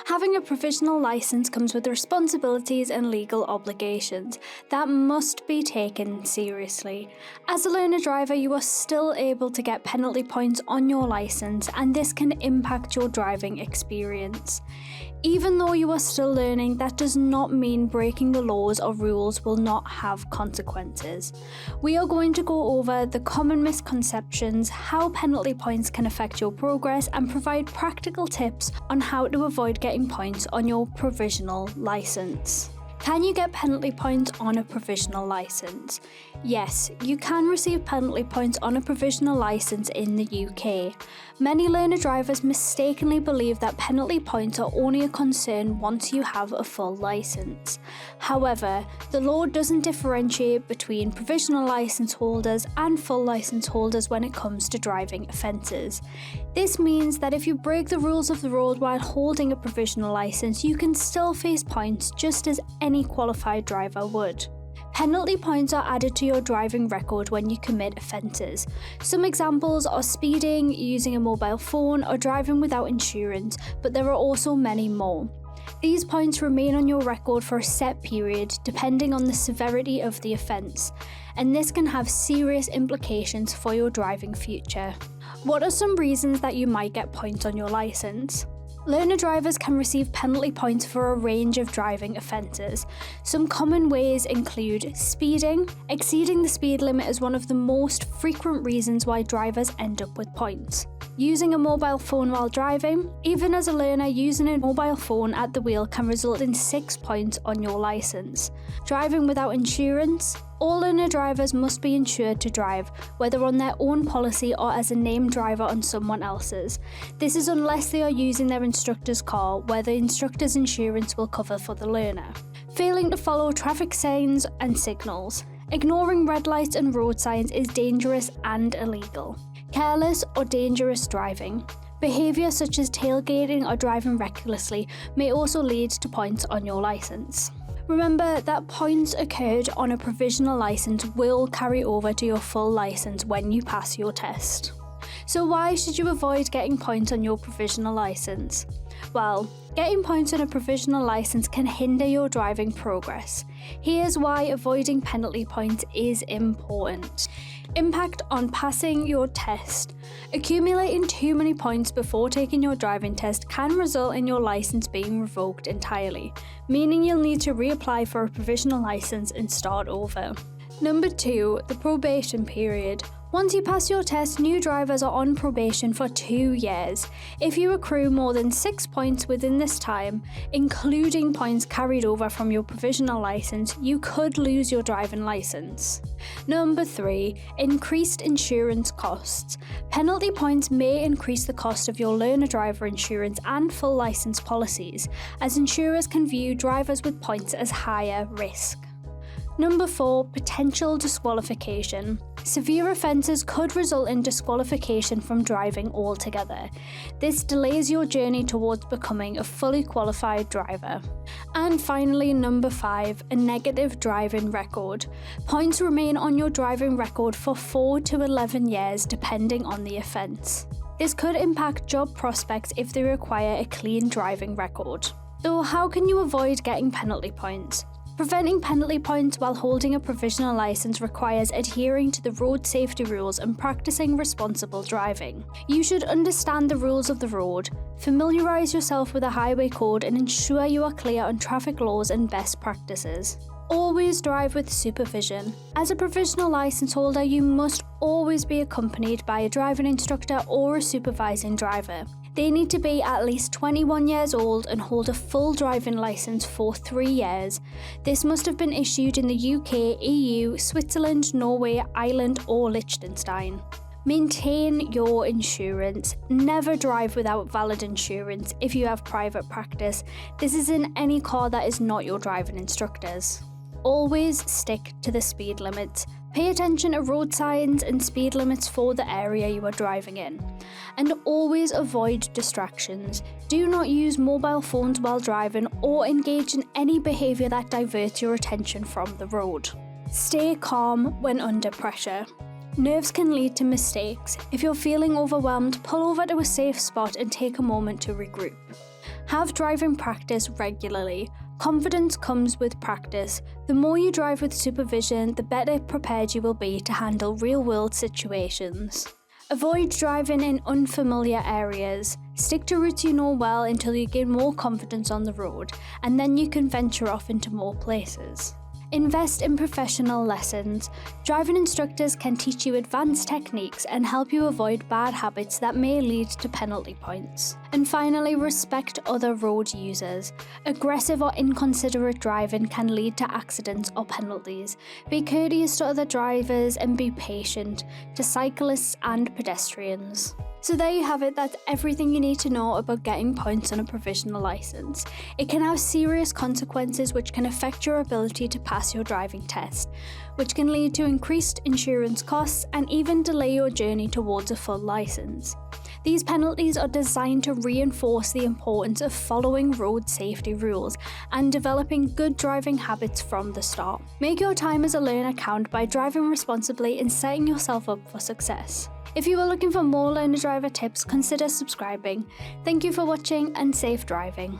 Having a provisional licence comes with responsibilities and legal obligations that must be taken seriously. As a learner driver, you are still able to get penalty points on your licence, and this can impact your driving experience. Even though you are still learning, that does not mean breaking the laws or rules will not have consequences. We are going to go over the common misconceptions, how penalty points can affect your progress, and provide practical tips on how to avoid getting points on your provisional licence. Can you get penalty points on a provisional licence? Yes, you can receive penalty points on a provisional licence in the UK. Many learner drivers mistakenly believe that penalty points are only a concern once you have a full licence. However, the law doesn't differentiate between provisional licence holders and full licence holders when it comes to driving offences. This means that if you break the rules of the road while holding a provisional licence, you can still face points just as any qualified driver would. Penalty points are added to your driving record when you commit offences. Some examples are speeding, using a mobile phone, or driving without insurance, but there are also many more. These points remain on your record for a set period depending on the severity of the offence, and this can have serious implications for your driving future. What are some reasons that you might get points on your licence? Learner drivers can receive penalty points for a range of driving offences. Some common ways include speeding. Exceeding the speed limit is one of the most frequent reasons why drivers end up with points. Using a mobile phone while driving. Even as a learner, using a mobile phone at the wheel can result in 6 points on your licence. Driving without insurance. All learner drivers must be insured to drive, whether on their own policy or as a named driver on someone else's. This is unless they are using their instructor's car, where the instructor's insurance will cover for the learner. Failing to follow traffic signs and signals. Ignoring red lights and road signs is dangerous and illegal. Careless or dangerous driving. Behaviour such as tailgating or driving recklessly may also lead to points on your licence. Remember that points occurred on a provisional licence will carry over to your full licence when you pass your test. So why should you avoid getting points on your provisional licence? Well, getting points on a provisional licence can hinder your driving progress. Here's why avoiding penalty points is important. Impact on passing your test. Accumulating too many points before taking your driving test can result in your licence being revoked entirely, meaning you'll need to reapply for a provisional licence and start over. Number 2, the probation period. Once you pass your test, new drivers are on probation for 2 years. If you accrue more than 6 points within this time, including points carried over from your provisional licence, you could lose your driving licence. Number 3, increased insurance costs. Penalty points may increase the cost of your learner driver insurance and full licence policies, as insurers can view drivers with points as higher risk. Number 4, potential disqualification. Severe offences could result in disqualification from driving altogether. This delays your journey towards becoming a fully qualified driver. And finally, number 5, a negative driving record. Points remain on your driving record for 4 to 11 years depending on the offence. This could impact job prospects if they require a clean driving record. So how can you avoid getting penalty points? Preventing penalty points while holding a provisional licence requires adhering to the road safety rules and practising responsible driving. You should understand the rules of the road, familiarise yourself with the highway code, and ensure you are clear on traffic laws and best practices. Always drive with supervision. As a provisional licence holder, you must always be accompanied by a driving instructor or a supervising driver. They need to be at least 21 years old and hold a full driving licence for 3 years. This must have been issued in the UK, EU, Switzerland, Norway, Ireland or Liechtenstein. Maintain your insurance. Never drive without valid insurance if you have private practice. This is in any car that is not your driving instructor's. Always stick to the speed limits. Pay attention to road signs and speed limits for the area you are driving in. And always avoid distractions. Do not use mobile phones while driving or engage in any behaviour that diverts your attention from the road. Stay calm when under pressure. Nerves can lead to mistakes. If you're feeling overwhelmed, pull over to a safe spot and take a moment to regroup. Have driving practice regularly. Confidence comes with practice. The more you drive with supervision, the better prepared you will be to handle real-world situations. Avoid driving in unfamiliar areas. Stick to routes you know well until you gain more confidence on the road, and then you can venture off into more places. Invest in professional lessons. Driving instructors can teach you advanced techniques and help you avoid bad habits that may lead to penalty points. And finally, respect other road users. Aggressive or inconsiderate driving can lead to accidents or penalties. Be courteous to other drivers and be patient to cyclists and pedestrians. So there you have it, that's everything you need to know about getting points on a provisional licence. It can have serious consequences which can affect your ability to pass your driving test, which can lead to increased insurance costs and even delay your journey towards a full licence. These penalties are designed to reinforce the importance of following road safety rules and developing good driving habits from the start. Make your time as a learner count by driving responsibly and setting yourself up for success. If you are looking for more learner driver tips, consider subscribing. Thank you for watching and safe driving.